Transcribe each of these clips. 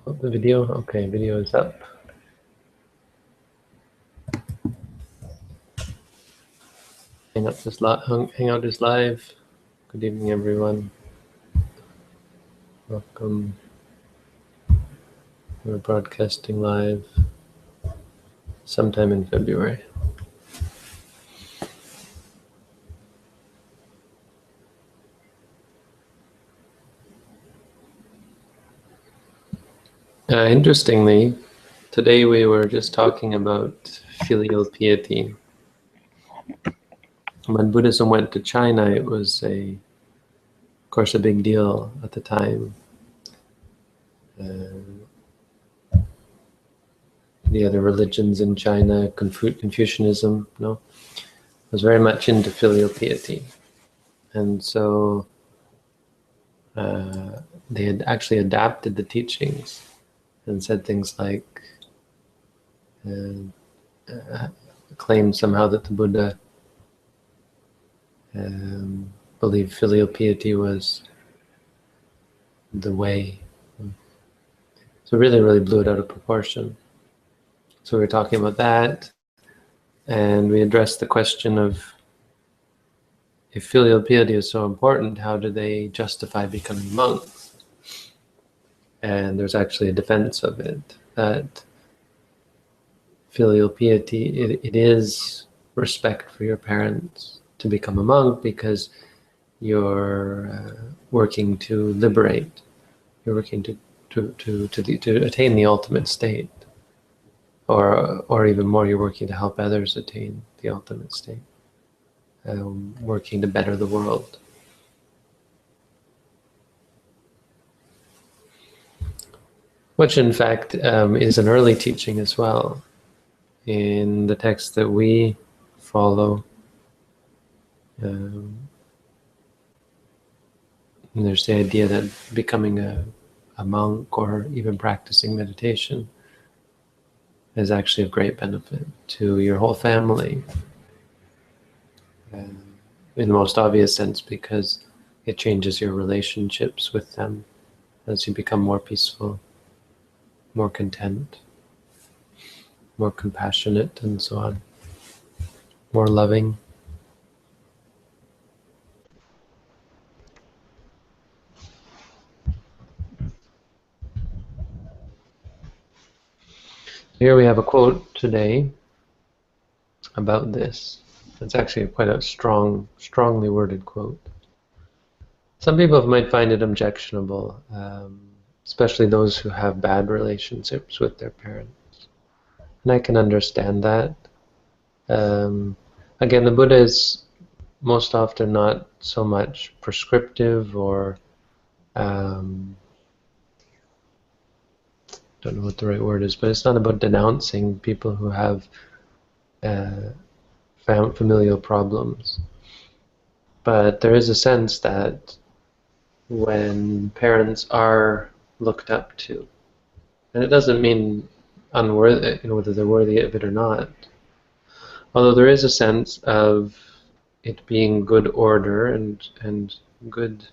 Oh, the video? Okay, video is up. Hangout is live. Good evening, everyone. Welcome. We're broadcasting live sometime in February. Interestingly, today we were just talking about filial piety. When Buddhism went to China, it was of course, a big deal at the time. The other religions in China, Confucianism, was very much into filial piety, and so they had actually adapted the teachings and said things like, claimed somehow that the Buddha believed filial piety was the way. So really, really blew it out of proportion. So we were talking about that, and we addressed the question of, if filial piety is so important, how do they justify becoming monks? And there's actually a defense of it, that filial piety, it is respect for your parents to become a monk, because you're working to liberate, you're working to attain the ultimate state, or even more, you're working to help others attain the ultimate state, working to better the world. Which in fact is an early teaching as well. In the text that we follow, there's the idea that becoming a monk or even practicing meditation is actually of great benefit to your whole family, in the most obvious sense, because it changes your relationships with them as you become more peaceful, more content, more compassionate, and so on, more loving. Here we have a quote today about this. It's actually quite a strongly worded quote. Some people might find it objectionable, especially those who have bad relationships with their parents. And I can understand that. Again, the Buddha is most often not so much prescriptive or don't know what the right word is, but it's not about denouncing people who have familial problems. But there is a sense that when parents are looked up to, and it doesn't mean unworthy, whether they're worthy of it or not, although there is a sense of it being good order and good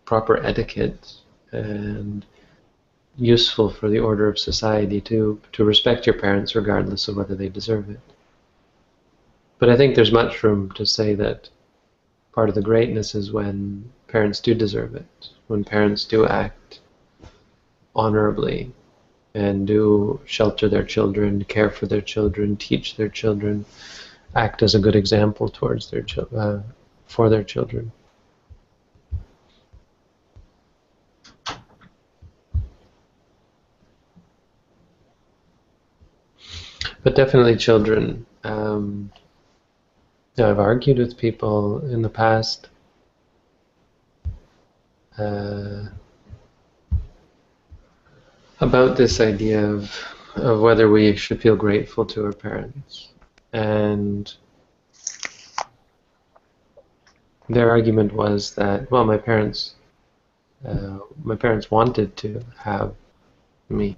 proper etiquette, and useful for the order of society to respect your parents regardless of whether they deserve it. But I think there's much room to say that part of the greatness is when parents do deserve it, when parents do act honorably and do shelter their children, care for their children, teach their children, act as a good example towards their for their children. But definitely children. I've argued with people in the past about this idea of whether we should feel grateful to our parents. And their argument was that, well, my parents wanted to have me.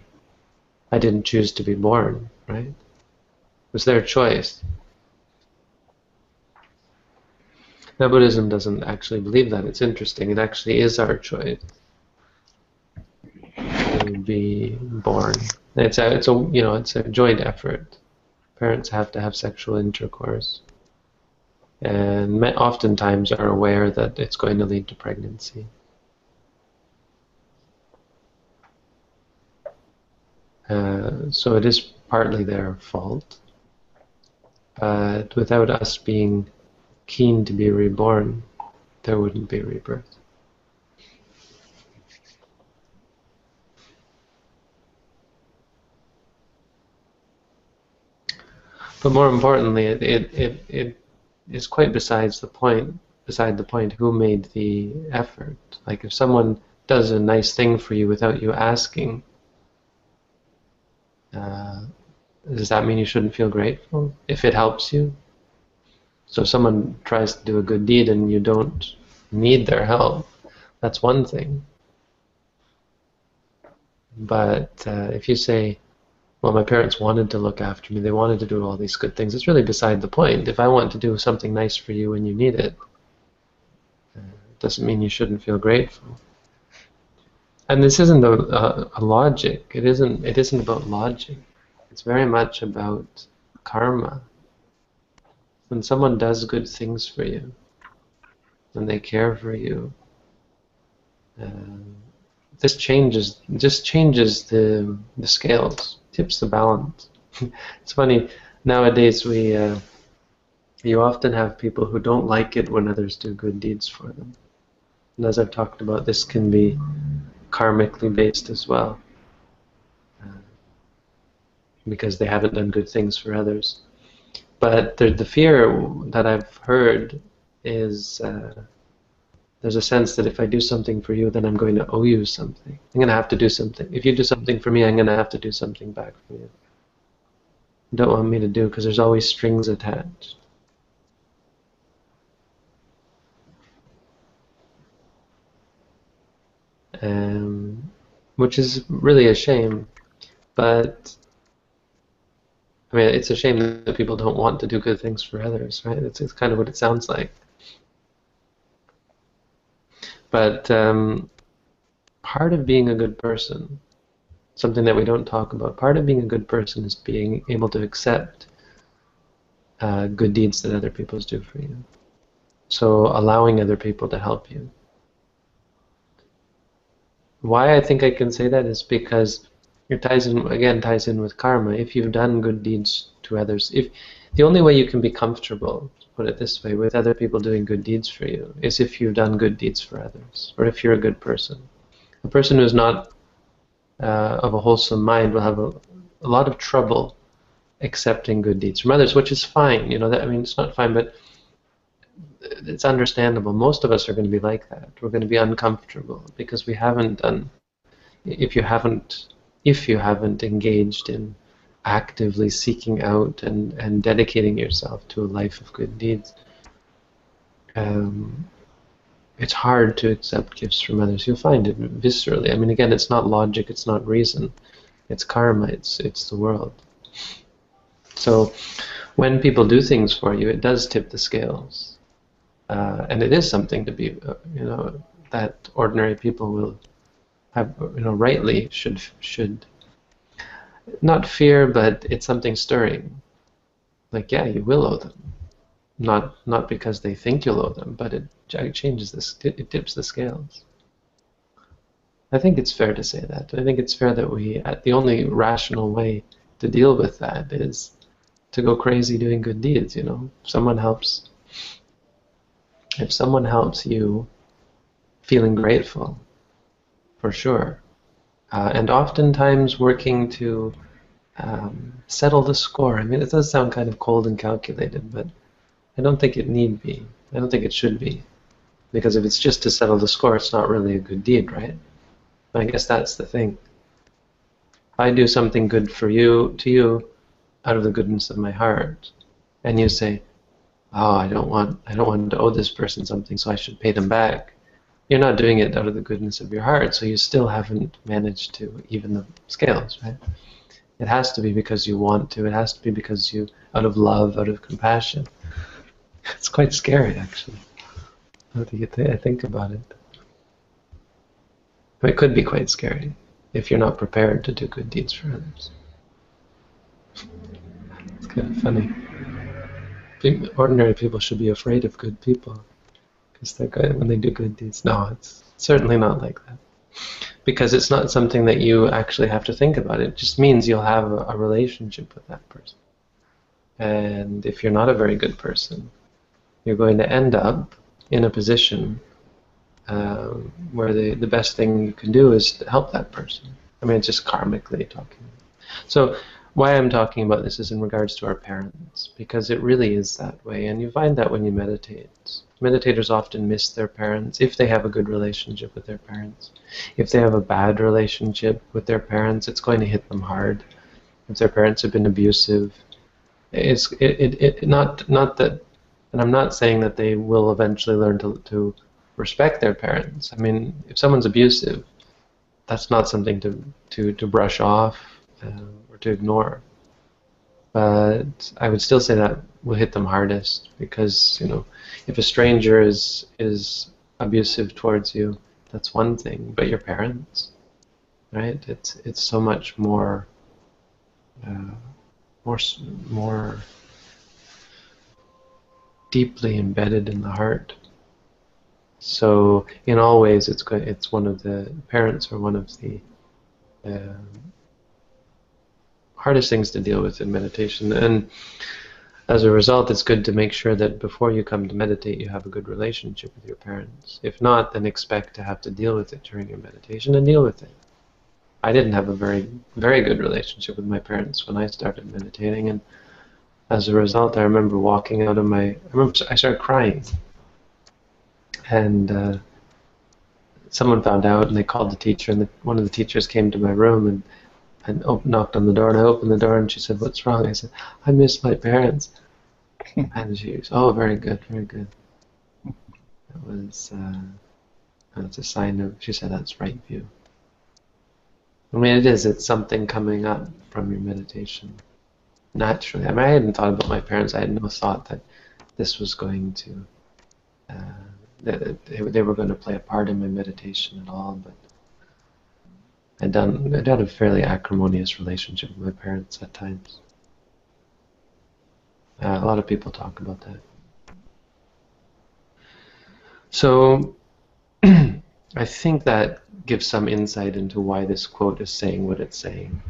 I didn't choose to be born, right? It was their choice. Now, Buddhism doesn't actually believe that. It's interesting. It actually is our choice. to be born. It's a joint effort. Parents have to have sexual intercourse, and oftentimes are aware that it's going to lead to pregnancy. So it is partly their fault, but without us being keen to be reborn, there wouldn't be rebirth. But more importantly, it is quite beside the point who made the effort. Like if someone does a nice thing for you without you asking, does that mean you shouldn't feel grateful if it helps you? So if someone tries to do a good deed and you don't need their help, that's one thing. But if you say, well, my parents wanted to look after me, they wanted to do all these good things, it's really beside the point. If I want to do something nice for you when you need it, it doesn't mean you shouldn't feel grateful. And this isn't a logic. It isn't about logic. It's very much about karma. When someone does good things for you, when they care for you, this changes the scales, tips the balance. It's funny, nowadays you often have people who don't like it when others do good deeds for them. And as I've talked about, this can be karmically based as well, because they haven't done good things for others. But the fear that I've heard is there's a sense that if I do something for you, then I'm going to owe you something. I'm going to have to do something. If you do something for me, I'm going to have to do something back for you. You don't want me to do, because there's always strings attached. Which is really a shame. But I mean, it's a shame that people don't want to do good things for others, right? It's kind of what it sounds like. But part of being a good person, something that we don't talk about, part of being a good person is being able to accept good deeds that other people do for you. So allowing other people to help you. Why I think I can say that is because it ties in with karma. If you've done good deeds to others, if the only way you can be comfortable, put it this way, with other people doing good deeds for you is if you've done good deeds for others, or if you're a good person. A person who's not of a wholesome mind will have a lot of trouble accepting good deeds from others, which is fine. You know, I mean, it's not fine, but it's understandable. Most of us are going to be like that. We're going to be uncomfortable because we haven't done. If you haven't engaged in actively seeking out and dedicating yourself to a life of good deeds, it's hard to accept gifts from others. You'll find it viscerally. I mean, again, it's not logic, it's not reason, it's karma, it's the world. So when people do things for you, it does tip the scales, and it is something to be, that ordinary people will have, rightly should not fear, but it's something stirring. Like, yeah, you will owe them. Not because they think you'll owe them, but it changes this. It tips the scales. I think it's fair to say that. I think it's fair that the only rational way to deal with that is to go crazy doing good deeds. If someone helps you, feeling grateful, for sure, and oftentimes working to settle the score. I mean, it does sound kind of cold and calculated, but I don't think it need be. I don't think it should be. Because if it's just to settle the score, it's not really a good deed, right? I guess that's the thing. If I do something good to you, out of the goodness of my heart, and you say, oh, I don't want to owe this person something, so I should pay them back. You're not doing it out of the goodness of your heart, so you still haven't managed to even the scales, right? It has to be because you want to. It has to be because you, out of love, out of compassion. It's quite scary, actually. How do you think about it? It could be quite scary. if you're not prepared to do good deeds for others. It's kind of funny. Ordinary people should be afraid of good people because they're good when they do good deeds. No, it's certainly not like that. Because it's not something that you actually have to think about. It just means you'll have a relationship with that person. And if you're not a very good person, you're going to end up in a position where the best thing you can do is to help that person. I mean, it's just karmically talking. So why I'm talking about this is in regards to our parents, because it really is that way. And you find that when you meditate. Meditators often miss their parents if they have a good relationship with their parents. If they have a bad relationship with their parents, it's going to hit them hard. If their parents have been abusive, not that, and I'm not saying that they will eventually learn to respect their parents. I mean, if someone's abusive, that's not something to brush off or to ignore. But I would still say that will hit them hardest because, you know, if a stranger is abusive towards you, that's one thing. But your parents, right? It's so much more more deeply embedded in the heart. So in all ways, it's one of the parents are one of the hardest things to deal with in meditation. And as a result, it's good to make sure that before you come to meditate, you have a good relationship with your parents. If not, then expect to have to deal with it during your meditation and deal with it. I didn't have a very, very good relationship with my parents when I started meditating, and as a result, I remember walking out of I started crying. And someone found out, and they called the teacher, and one of the teachers came to my room and knocked on the door, and I opened the door, and she said, "What's wrong?" I said, "I miss my parents." And she was, "Oh, very good, very good." That's a sign of, she said, that's right view. I mean, it's something coming up from your meditation, naturally. I mean, I hadn't thought about my parents. I had no thought that this was going to, they were going to play a part in my meditation at all, but I'd had a fairly acrimonious relationship with my parents at times. A lot of people talk about that. So I think that gives some insight into why this quote is saying what it's saying.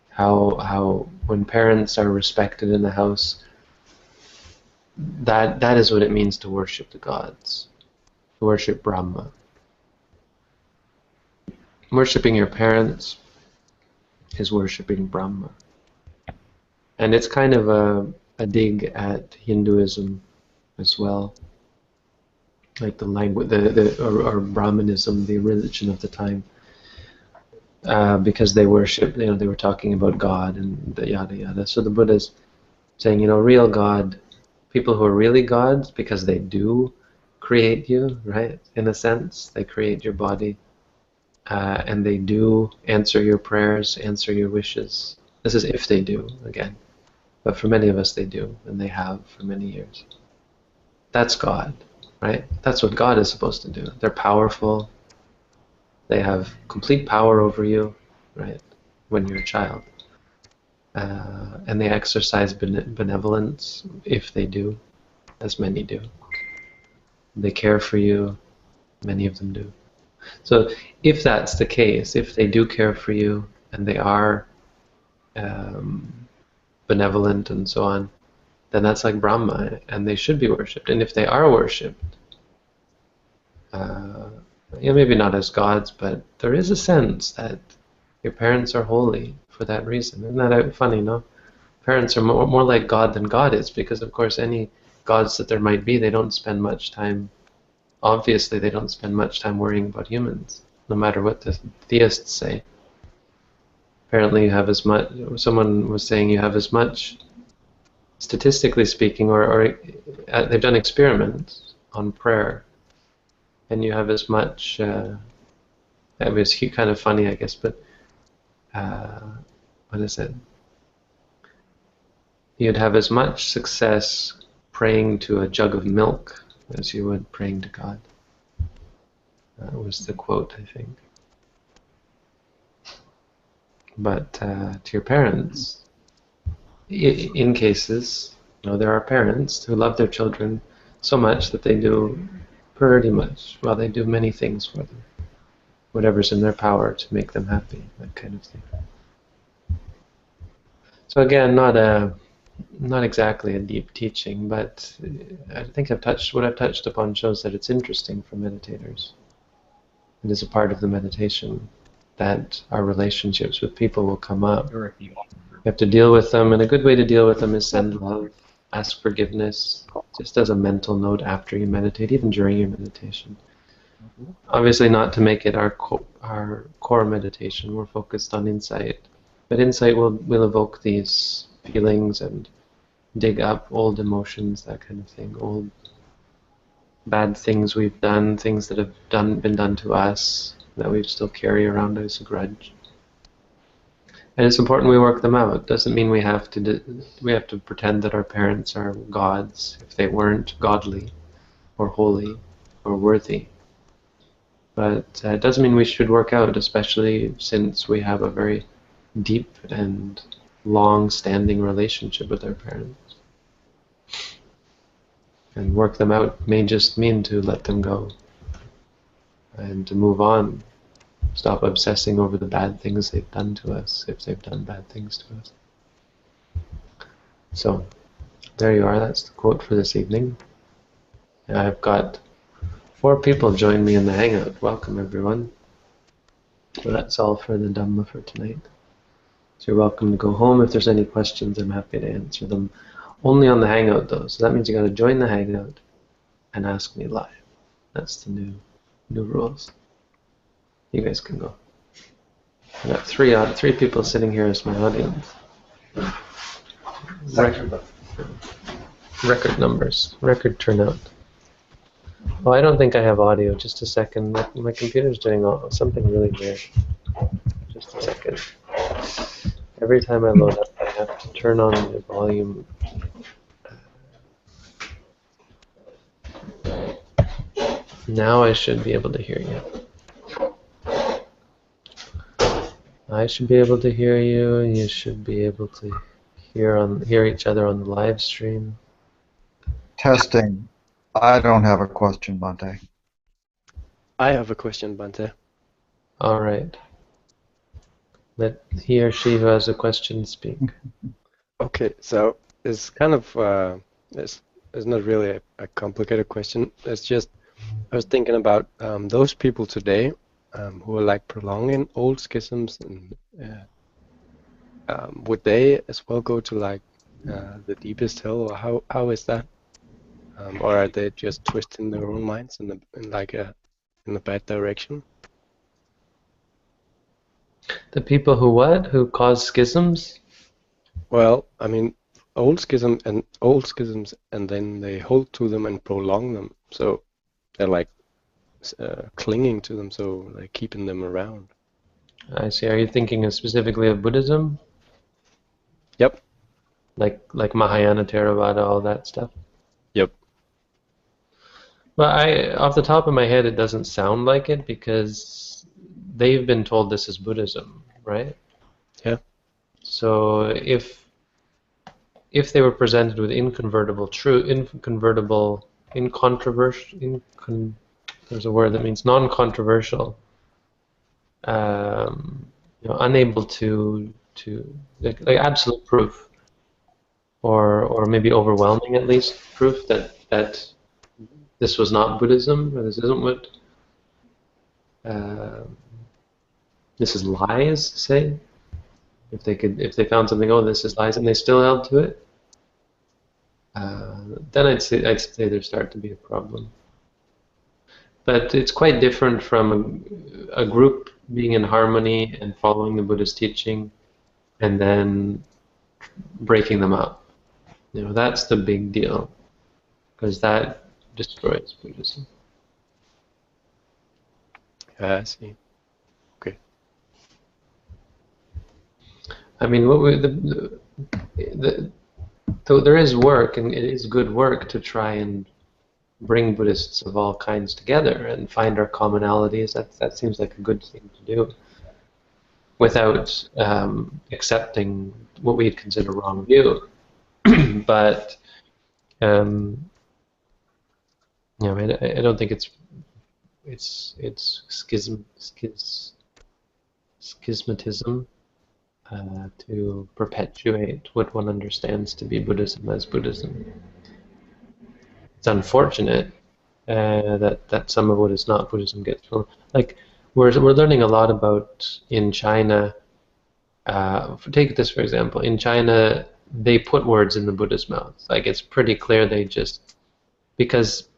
How when parents are respected in the house, that is what it means to worship the gods, to worship Brahma. Worshipping your parents is worshipping Brahma. And it's kind of a dig at Hinduism as well. Like the language, or Brahmanism, the religion of the time, because they worship, they were talking about God and the yada yada. So the Buddha's saying, real God, people who are really gods, because they do create you, right? In a sense, they create your body, and they do answer your prayers, answer your wishes. This is if they do, again. But for many of us, they do, and they have for many years. That's God. Right? That's what God is supposed to do. They're powerful. They have complete power over you, right? When you're a child. And they exercise benevolence, if they do, as many do. They care for you, many of them do. So if that's the case, if they do care for you, and they are benevolent and so on, then that's like Brahma, and they should be worshipped. And if they are worshipped, maybe not as gods, but there is a sense that your parents are holy for that reason. Isn't that funny, no? Parents are more like God than God is, because of course any gods that there might be, they don't spend much time, obviously they don't spend much time worrying about humans, no matter what the theists say. Apparently you have as much, someone was saying you have as much, statistically speaking, or they've done experiments on prayer, and you have as much, it was kind of funny, I guess, but what is it? You'd have as much success praying to a jug of milk as you would praying to God. That was the quote, I think. But to your parents, in cases, there are parents who love their children so much that they do pretty much, well, they do many things for them, whatever's in their power to make them happy, that kind of thing. So again, not exactly a deep teaching, but I think what I've touched upon shows that it's interesting for meditators. It is a part of the meditation that our relationships with people will come up. We have to deal with them, and a good way to deal with them is send love, ask forgiveness, just as a mental note after you meditate, even during your meditation. Obviously not to make it our core meditation. We're focused on insight. But insight will evoke these feelings and dig up old emotions, that kind of thing, old bad things we've done, things that have been done to us that we still carry around as a grudge. And it's important we work them out. Doesn't mean we have to pretend that our parents are gods if they weren't godly or holy or worthy. But it doesn't mean we should work out, especially since we have a very deep and long-standing relationship with our parents. And work them out may just mean to let them go and to move on. Stop obsessing over the bad things they've done to us, if they've done bad things to us. So, there you are. That's the quote for this evening. I've got 4 people join me in the Hangout. Welcome, everyone. So that's all for the Dhamma for tonight. So you're welcome to go home. If there's any questions, I'm happy to answer them. Only on the Hangout, though. So that means you got to join the Hangout and ask me live. That's the new rules. You guys can go. I got 3 people sitting here as my audience. Record numbers. Record turnout. Oh, I don't think I have audio. Just a second. My computer's doing something really weird. Just a second. Every time I load up, I have to turn on the volume. Now I should be able to hear you. I should be able to hear you, and you should be able to hear each other on the live stream. Testing. I don't have a question, Bhante. I have a question, Bhante. All right. Let he or she who has a question speak. Okay, so it's kind of it's not really a complicated question. It's just I was thinking about those people today who are like prolonging old schisms, and would they as well go to like the deepest hell, or how is that? Or are they just twisting their own minds in a bad direction? The people who cause schisms? Well, I mean, old schisms, and then they hold to them and prolong them. So they're like clinging to them, so they're keeping them around. I see. Are you thinking specifically of Buddhism? Yep. Like Mahayana, Theravada, all that stuff? Yep. Well, off the top of my head, it doesn't sound like it because they've been told this is Buddhism, right? Yeah. So if they were presented with there's a word that means non-controversial, unable to like absolute proof, or maybe overwhelming at least proof that this was not Buddhism, or this isn't what this is lies, say. If they found something, oh, this is lies, and they still held to it, then I'd say there'd start to be a problem. But it's quite different from a group being in harmony and following the Buddhist teaching, and then breaking them up. That's the big deal, because that destroys Buddhism. I see. Okay. I mean, though there is work, and it is good work to try and bring Buddhists of all kinds together and find our commonalities. That seems like a good thing to do. without accepting what we'd consider wrong view. But I mean, I don't think it's schismatism to perpetuate what one understands to be Buddhism as Buddhism. It's unfortunate that some of what is not Buddhism gets thrown. Like we're learning a lot about in China. Take this for example. In China, they put words in the Buddha's mouth. Like it's pretty clear they just because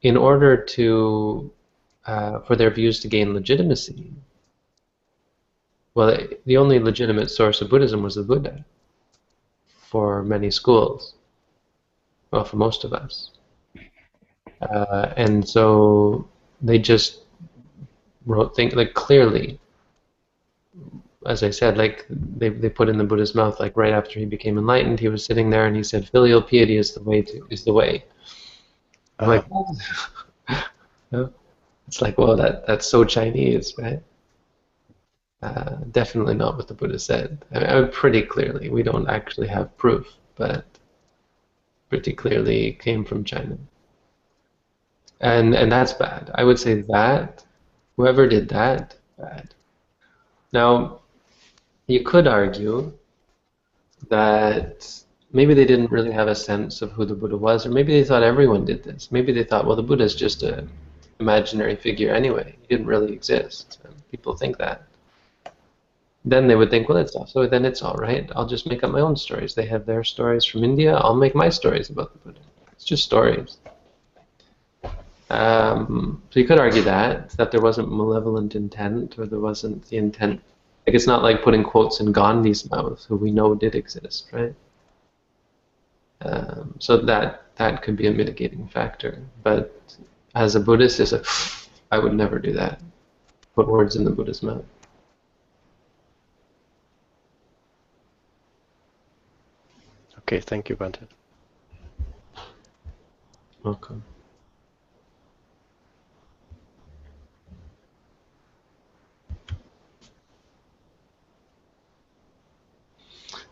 in order to for their views to gain legitimacy, well, the only legitimate source of Buddhism was the Buddha for many schools. Well, for most of us. And so they just wrote things like clearly, as I said, like they put in the Buddha's mouth, like right after he became enlightened, he was sitting there and he said, "Filial piety is the way." I'm like, no? It's like, well, that's so Chinese, right? Definitely not what the Buddha said. I mean, pretty clearly, we don't actually have proof, but pretty clearly came from China. And that's bad. I would say that whoever did that, bad. Now, you could argue that maybe they didn't really have a sense of who the Buddha was, or maybe they thought everyone did this. Maybe they thought, well, the Buddha is just an imaginary figure anyway. He didn't really exist. People think that. Then they would think, well, so then it's all right. I'll just make up my own stories. They have their stories from India. I'll make my stories about the Buddha. It's just stories. So you could argue that there wasn't malevolent intent, or there wasn't the intent. Like it's not like putting quotes in Gandhi's mouth, who we know did exist, right? So that could be a mitigating factor. But as a Buddhist, I would never do that. Put words in the Buddha's mouth. Okay, thank you, Bante. Welcome.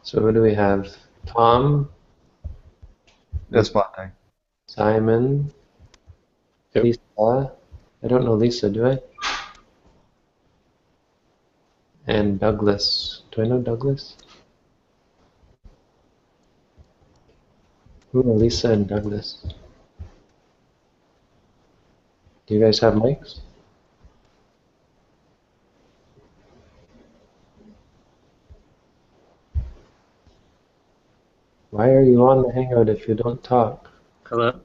So what do we have? Tom? Yes, Bante. Simon? Yep. Lisa? I don't know Lisa, do I? And Douglas. Do I know Douglas? Who are Lisa and Douglas? Do you guys have mics? Why are you on the Hangout if you don't talk? Hello,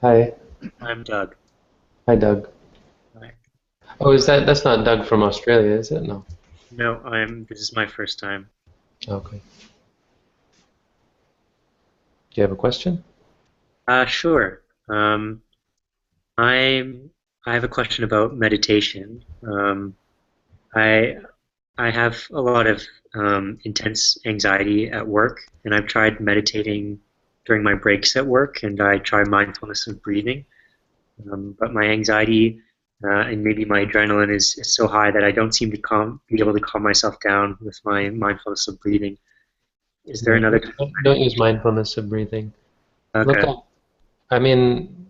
Hi. I'm Doug. Hi, Doug. Hi. Oh, that's not Doug from Australia, is it? No. No, this is my first time. Okay. Do you have a question? Sure. I have a question about meditation. I I have a lot of intense anxiety at work, and I've tried meditating during my breaks at work, and I try mindfulness of breathing. But my anxiety and maybe my adrenaline is so high that I don't seem to be able to calm myself down with my mindfulness of breathing. Is there another? Don't use mindfulness of breathing. Look Okay. up. I mean,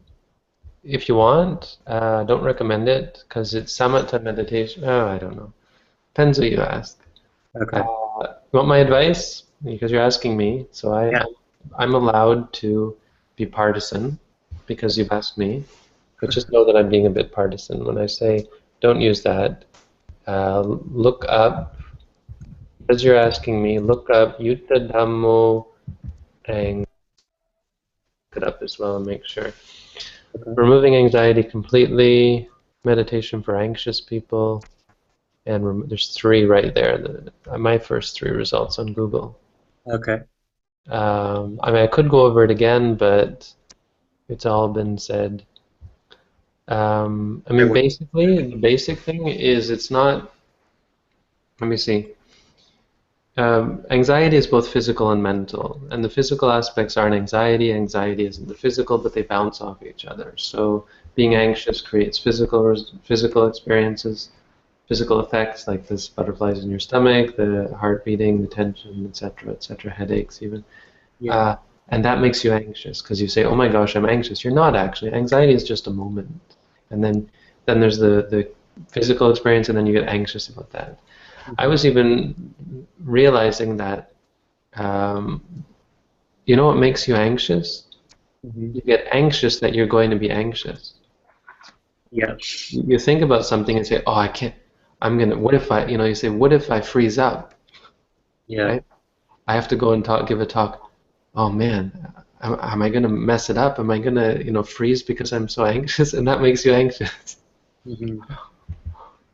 if you want, don't recommend it because it's samatha meditation. Oh, I don't know. Depends what you ask. Okay. You want my advice? Because you're asking me, so Yeah. I'm allowed to be partisan because you've asked me. But just know that I'm being a bit partisan when I say don't use that. Look up, as you're asking me, look up Yutta Dhammo and look it up as well and make sure. Okay. Removing anxiety completely, meditation for anxious people, and there's 3 right there. My first 3 results on Google. Okay. I mean, I could go over it again, but it's all been said. I mean, basically, the basic thing is it's not. Let me see. Anxiety is both physical and mental, and the physical aspects aren't anxiety. Anxiety isn't the physical, but they bounce off each other. So being anxious creates physical experiences. physical effects like this butterflies in your stomach, the heart beating, the tension, etc., headaches even. Yeah. And that makes you anxious because you say, "Oh my gosh, I'm anxious." You're not actually. Anxiety is just a moment, and then there's the physical experience, and then you get anxious about that. I was even realizing that, you know what makes you anxious? Mm-hmm. You get anxious that you're going to be anxious. Yeah. You think about something and say, "Oh, I can't. I'm gonna. What if I? You know, you say, what if I freeze up? Yeah. Right? I have to go and give a talk. Oh man, am I gonna mess it up? Am I gonna, freeze because I'm so anxious?" And that makes you anxious. Mm-hmm.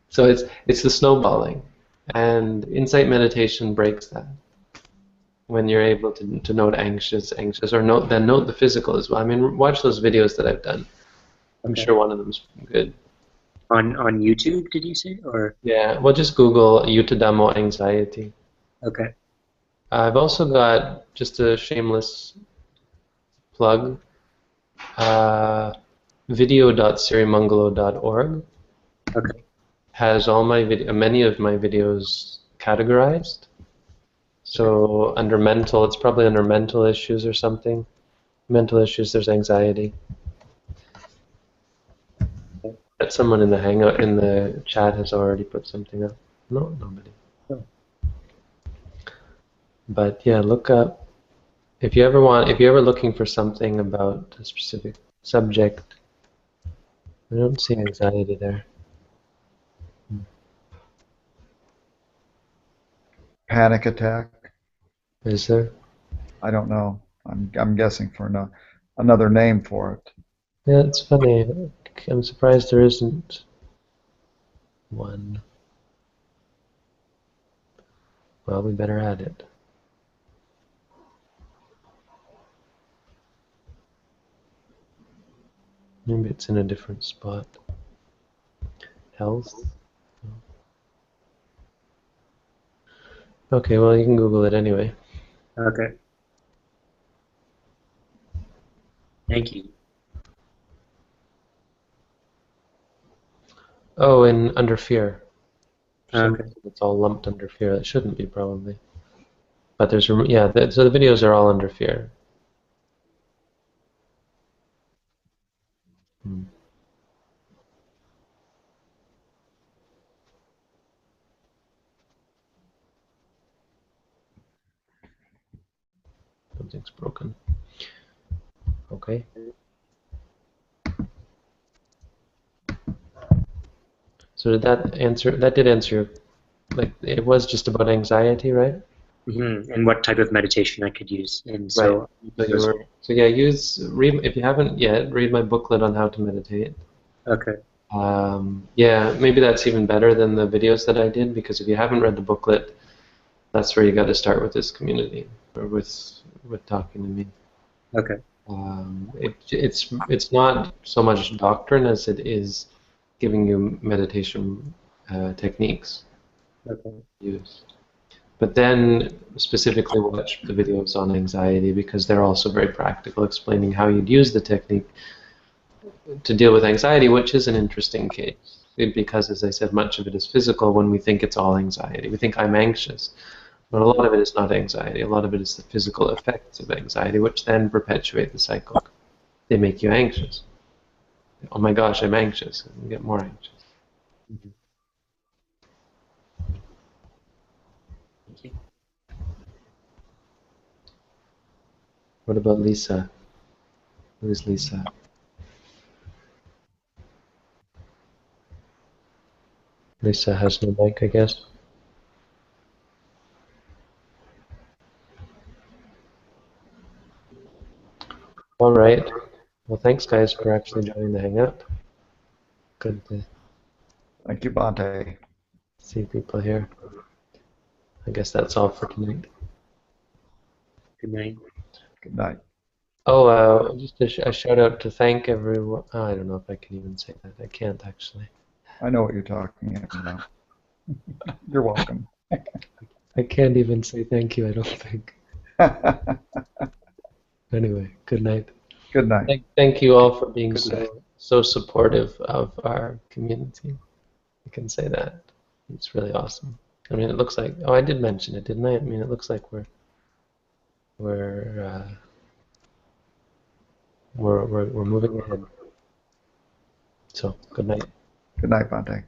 So it's the snowballing, and insight meditation breaks that. When you're able to note anxious, or note the physical as well. I mean, watch those videos that I've done. I'm Okay. sure one of them's good. On YouTube, did you say? Or Yeah, well, just Google Yutadamo anxiety. okay. I've also got, just a shameless plug, uh, video.sirimangalo.org Okay. has all my many of my videos categorized. So under mental, it's probably under mental issues or something. Mental issues, there's anxiety. That someone in the hangout in the chat has already put something up. No, nobody. Oh. But yeah, look up if you're ever looking for something about a specific subject. I don't see anxiety there. Panic attack? Is there? I don't know. I'm guessing for another name for it. Yeah, it's funny. I'm surprised there isn't one. Well, we better add it. Maybe it's in a different spot. Health? Okay, well, you can Google it anyway. Okay. Thank you. Oh, and under fear. For some Okay. reason it's all lumped under fear. It shouldn't be, probably. But there's, yeah, so the videos are all under fear. Hmm. Something's broken. Okay. So did that answer? That did answer your, like, it was just about anxiety, right? Mm-hmm. And what type of meditation I could use. And Right. so So you were. So yeah, read if you haven't yet. Read my booklet on how to meditate. okay. Yeah, maybe that's even better than the videos that I did, because if you haven't read the booklet, that's where you got to start with this community, or with talking to me. Okay. It's not so much doctrine as it is giving you meditation techniques Okay. to use. But then specifically watch the videos on anxiety, because they're also very practical, explaining how you'd use the technique to deal with anxiety, which is an interesting case. Because, as I said, much of it is physical when we think it's all anxiety. We think I'm anxious. But a lot of it is not anxiety. A lot of it is the physical effects of anxiety, which then perpetuate the cycle. They make you anxious. Oh my gosh, I'm anxious. And you get more anxious. Mm-hmm. Thank you. What about Lisa? Who is Lisa? Lisa has no mic, I guess. All right. Well, thanks, guys, for actually joining the Hangout. Good to Thank you, Bante. see people here. I guess that's all for tonight. Good night. Good night. Oh, just a shout out to thank everyone. Oh, I don't know if I can even say that. I can't, actually. I know what you're talking about. You're welcome. I can't even say thank you, I don't think. Anyway, good night. Good night. Thank you all for being Good night. so supportive of our community. I can say that. It's really awesome. I mean, it looks like, oh, I did mention it, didn't I? I mean, it looks like we're moving ahead. So, good night. Good night, Bante.